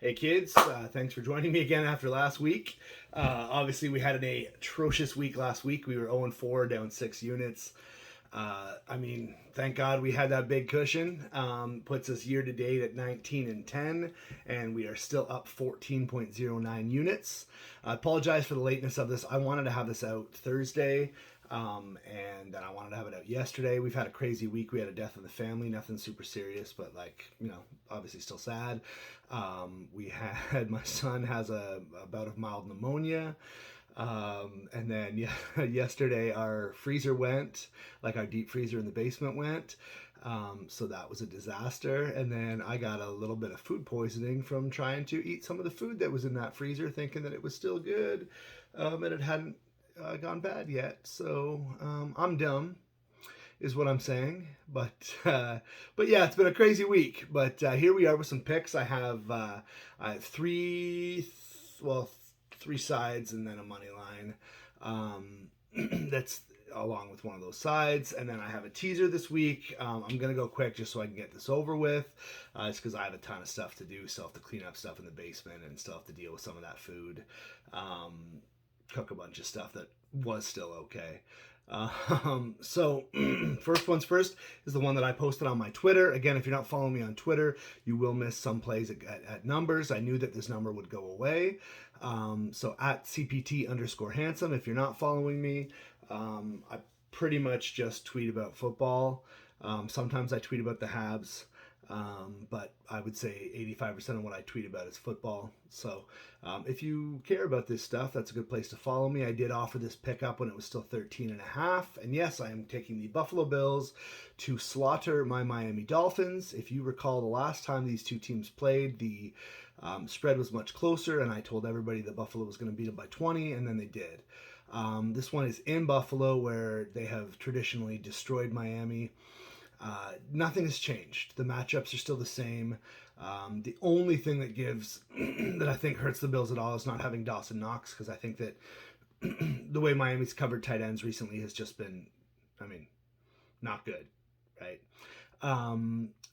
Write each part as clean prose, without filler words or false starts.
Hey kids, thanks for joining me again after last week. Obviously, we had an atrocious week last week. We were 0-4, down 6 units. Thank God we had that big cushion. Puts us year to date at 19-10, and we are still up 14.09 units. I apologize for the lateness of this. I wanted to have this out Thursday, and I wanted to have it out yesterday. We've had a crazy week. We had a death in the family, nothing super serious, but obviously still sad. We had my son has a bout of mild pneumonia. And then yesterday our freezer went, like our deep freezer in the basement went. So that was a disaster. And then I got a little bit of food poisoning from trying to eat some of the food that was in that freezer, thinking that it was still good, and it hadn't gone bad yet. So I'm dumb, is what I'm saying. But yeah, it's been a crazy week. But here we are with some picks. I have three sides and then a money line. That's along with one of those sides, and then I have a teaser this week. I'm gonna go quick just so I can get this over with. It's because I have a ton of stuff to do. Still have to clean up stuff in the basement and still have to deal with some of that food. Cook a bunch of stuff that was still okay. So first one's first is the one that I posted on my Twitter. Again, if you're not following me on Twitter, you will miss some plays at numbers. I knew that this number would go away. So at CPT_handsome, if you're not following me, I pretty much just tweet about football. Sometimes I tweet about the Habs. But I would say 85% of what I tweet about is football. So if you care about this stuff, that's a good place to follow me. I did offer this pickup when it was still 13.5. And yes, I am taking the Buffalo Bills to slaughter my Miami Dolphins. If you recall, the last time these two teams played, the spread was much closer, and I told everybody that Buffalo was going to beat them by 20, and then they did. This one is in Buffalo, where they have traditionally destroyed Miami. Nothing has changed. The matchups are still the same. The only thing that gives that I think hurts the Bills at all is not having Dawson Knox, because I think that the way Miami's covered tight ends recently has just been, not good, right?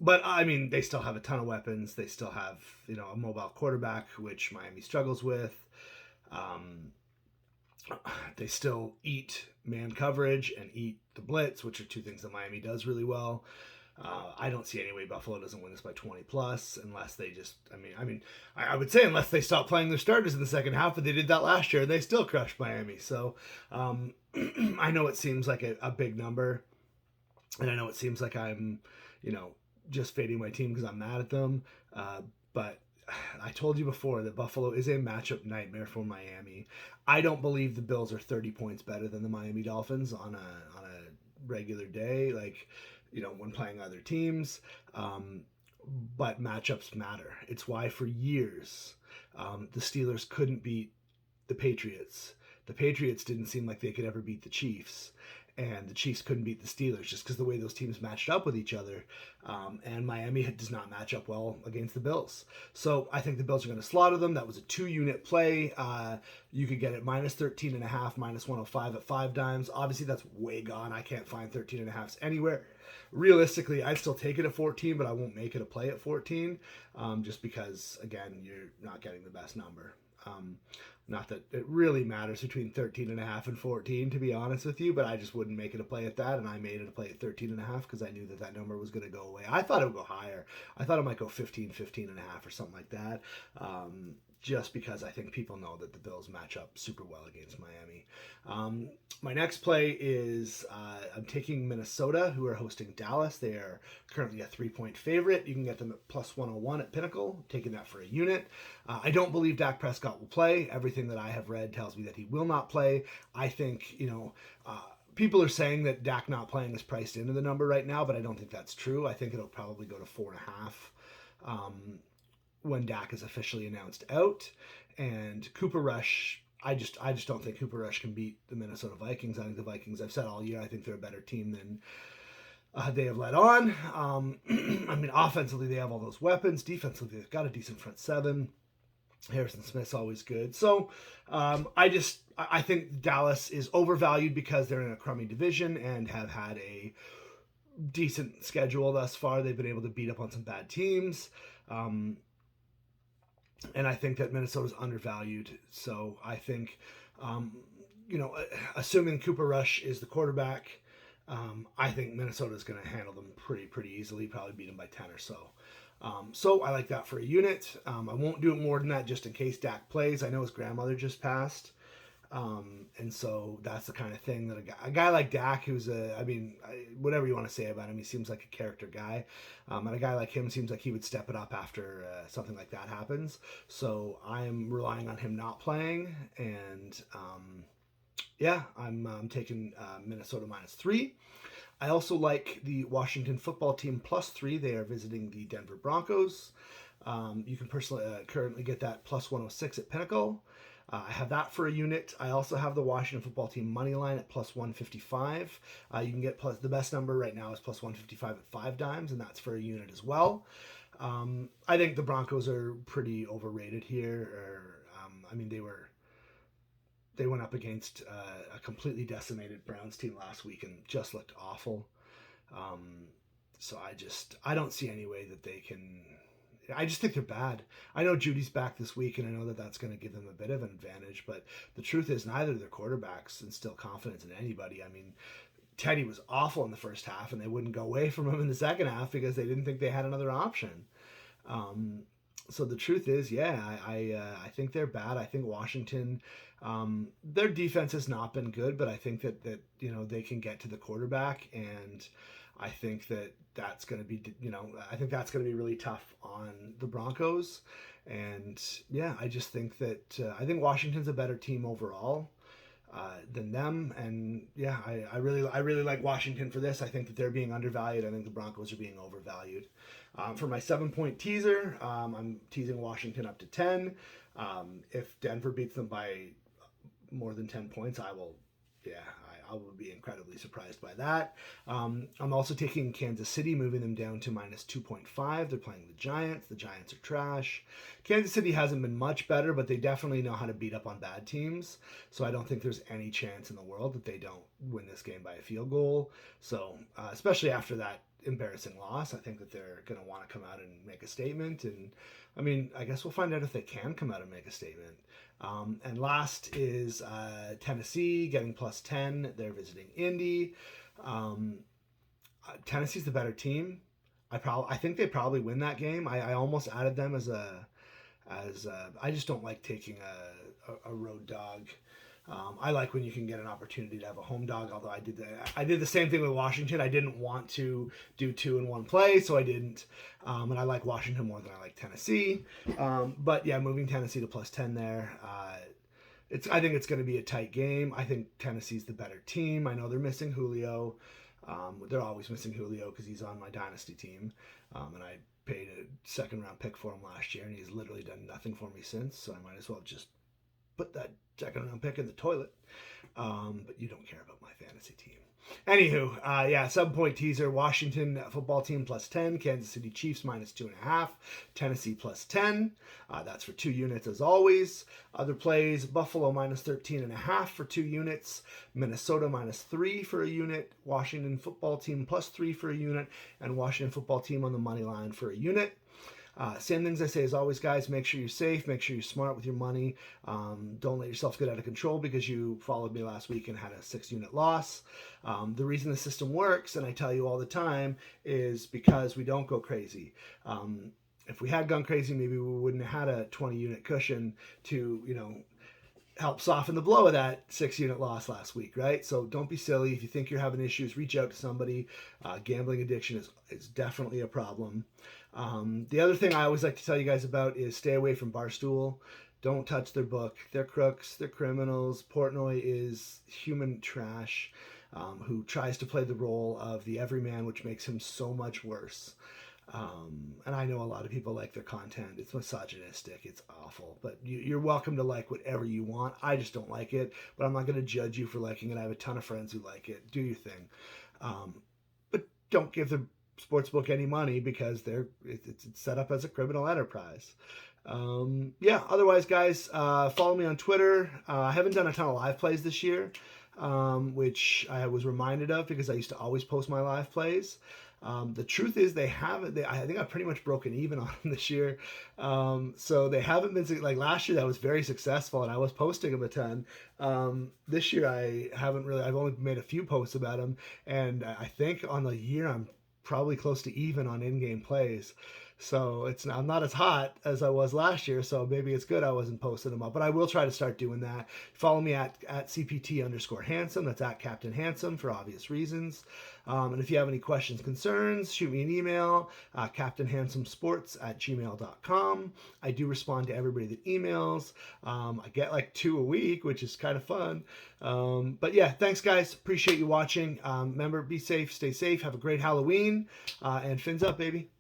But they still have a ton of weapons. They still have, a mobile quarterback, which Miami struggles with. They still eat man coverage and eat the blitz, which are two things that Miami does really well. I don't see any way Buffalo doesn't win this by 20 plus unless they just, I would say unless they stop playing their starters in the second half, but they did that last year and they still crushed Miami. So I know it seems like a big number, and I know it seems like I'm, just fading my team because I'm mad at them. But I told you before that Buffalo is a matchup nightmare for Miami. I don't believe the Bills are 30 points better than the Miami Dolphins on a regular day, when playing other teams. But matchups matter. It's why for years the Steelers couldn't beat the Patriots. The Patriots didn't seem like they could ever beat the Chiefs. And the Chiefs couldn't beat the Steelers just because the way those teams matched up with each other. And Miami does not match up well against the Bills. So I think the Bills are going to slaughter them. That was a 2-unit play. You could get it minus 13.5, minus 105 at 5 dimes. Obviously, that's way gone. I can't find 13.5s anywhere. Realistically, I'd still take it at 14, but I won't make it a play at 14 just because, again, you're not getting the best number. Not that it really matters between 13.5 and 14, to be honest with you, but I just wouldn't make it a play at that, and I made it a play at 13.5 because I knew that number was going to go away. I thought it would go higher. I thought it might go 15.5 or something like that, just because I think people know that the Bills match up super well against Miami. My next play is I'm taking Minnesota, who are hosting Dallas. They are currently a 3-point favorite. You can get them at plus 101 at Pinnacle, taking that for a unit. I don't believe Dak Prescott will play. Everything that I have read tells me that he will not play. I think, people are saying that Dak not playing is priced into the number right now, but I don't think that's true. I think it'll probably go to 4.5 when Dak is officially announced out. And Cooper Rush, I just don't think Cooper Rush can beat the Minnesota Vikings. I think the Vikings, I've said all year, I think they're a better team than they have let on. Offensively, they have all those weapons. Defensively, they've got a decent front seven. Harrison Smith's always good. So I think Dallas is overvalued because they're in a crummy division and have had a decent schedule thus far. They've been able to beat up on some bad teams. and I think that Minnesota's undervalued. So I think, you know, assuming Cooper Rush is the quarterback, I think Minnesota's going to handle them pretty easily. Probably beat them by 10 or so. So I like that for a unit. I won't do it more than that just in case Dak plays. I know his grandmother just passed. And so that's the kind of thing that a guy like Dak, who's whatever you want to say about him, he seems like a character guy. And a guy like him seems like he would step it up after something like that happens. So I'm relying on him not playing. And I'm taking Minnesota -3. I also like the Washington football team +3. They are visiting the Denver Broncos. You can personally currently get that +106 at Pinnacle. I have that for a unit. I also have the Washington football team money line at +155. You can get the best number right now is +155 at 5 dimes, and that's for a unit as well. I think the Broncos are pretty overrated here. They went up against a completely decimated Browns team last week and just looked awful. So I don't see any way that they can. I just think they're bad. I know Judy's back this week, and I know that that's going to give them a bit of an advantage. But the truth is, neither of their quarterbacks instill confidence in anybody. I mean, Teddy was awful in the first half, and they wouldn't go away from him in the second half because they didn't think they had another option. So the truth is, I think they're bad. I think Washington, their defense has not been good, but I think that they can get to the quarterback, and I think that's going to be really tough on the Broncos. And I just think that I think Washington's a better team overall than them. And I really like Washington for this. I think that they're being undervalued. I think the Broncos are being overvalued. For my 7-point teaser, I'm teasing Washington up to 10. If Denver beats them by more than 10 points, I will be incredibly surprised by that. I'm also taking Kansas City, moving them down to -2.5. They're playing the Giants. The Giants are trash. Kansas City hasn't been much better, but they definitely know how to beat up on bad teams. So I don't think there's any chance in the world that they don't win this game by a field goal. So especially after that embarrassing loss, I think that they're going to want to come out and make a statement. And I mean, I guess we'll find out if they can come out and make a statement. And last is Tennessee getting +10. They're visiting Indy. Tennessee's the better team. I think they probably win that game. I almost added them as I just don't like taking a road dog. I like when you can get an opportunity to have a home dog, although I did the same thing with Washington. I didn't want to do 2 in one play, so I didn't. And I like Washington more than I like Tennessee. But moving Tennessee to +10 there. I think it's going to be a tight game. I think Tennessee's the better team. I know they're missing Julio. They're always missing Julio because he's on my dynasty team. And I paid a 2nd-round pick for him last year, and he's literally done nothing for me since, so I might as well just put that 2nd-round pick in the toilet. But you don't care about my fantasy team. Anywho, 7-point teaser. Washington football team +10. Kansas City Chiefs -2.5. Tennessee +10. That's for 2 units as always. Other plays, Buffalo -13.5 for 2 units. Minnesota -3 for a unit. Washington football team +3 for a unit. And Washington football team on the money line for a unit. Same things I say as always, guys. Make sure you're safe. Make sure you're smart with your money. Don't let yourself get out of control because you followed me last week and had a 6-unit loss. The reason the system works, and I tell you all the time, is because we don't go crazy. If we had gone crazy, maybe we wouldn't have had a 20-unit cushion to, help soften the blow of that 6-unit loss last week, right? So don't be silly. If you think you're having issues, reach out to somebody. Gambling addiction is definitely a problem. The other thing I always like to tell you guys about is stay away from Barstool. Don't touch their book. They're crooks. They're criminals. Portnoy is human trash who tries to play the role of the everyman, which makes him so much worse. And I know a lot of people like their content. It's misogynistic. It's awful. But you're welcome to like whatever you want. I just don't like it. But I'm not going to judge you for liking it. I have a ton of friends who like it. Do your thing. But don't give the sportsbook any money because it's set up as a criminal enterprise. Otherwise, guys, follow me on Twitter. I haven't done a ton of live plays this year, which I was reminded of because I used to always post my live plays. The truth is they haven't. I think I've pretty much broken even on them this year. So they haven't been like last year. That was very successful, and I was posting them a ton. This year I haven't really. I've only made a few posts about them, and I think on the year I'm probably close to even on in-game plays. So I'm not as hot as I was last year. So maybe it's good I wasn't posting them up, but I will try to start doing that. Follow me at CPT_handsome. That's at Captain Handsome for obvious reasons. And if you have any questions, concerns, shoot me an email, CaptainHandsomeSports@gmail.com. I do respond to everybody that emails. I get like 2 a week, which is kind of fun. But yeah, thanks guys. Appreciate you watching. Remember, be safe, stay safe. Have a great Halloween. And fins up, baby.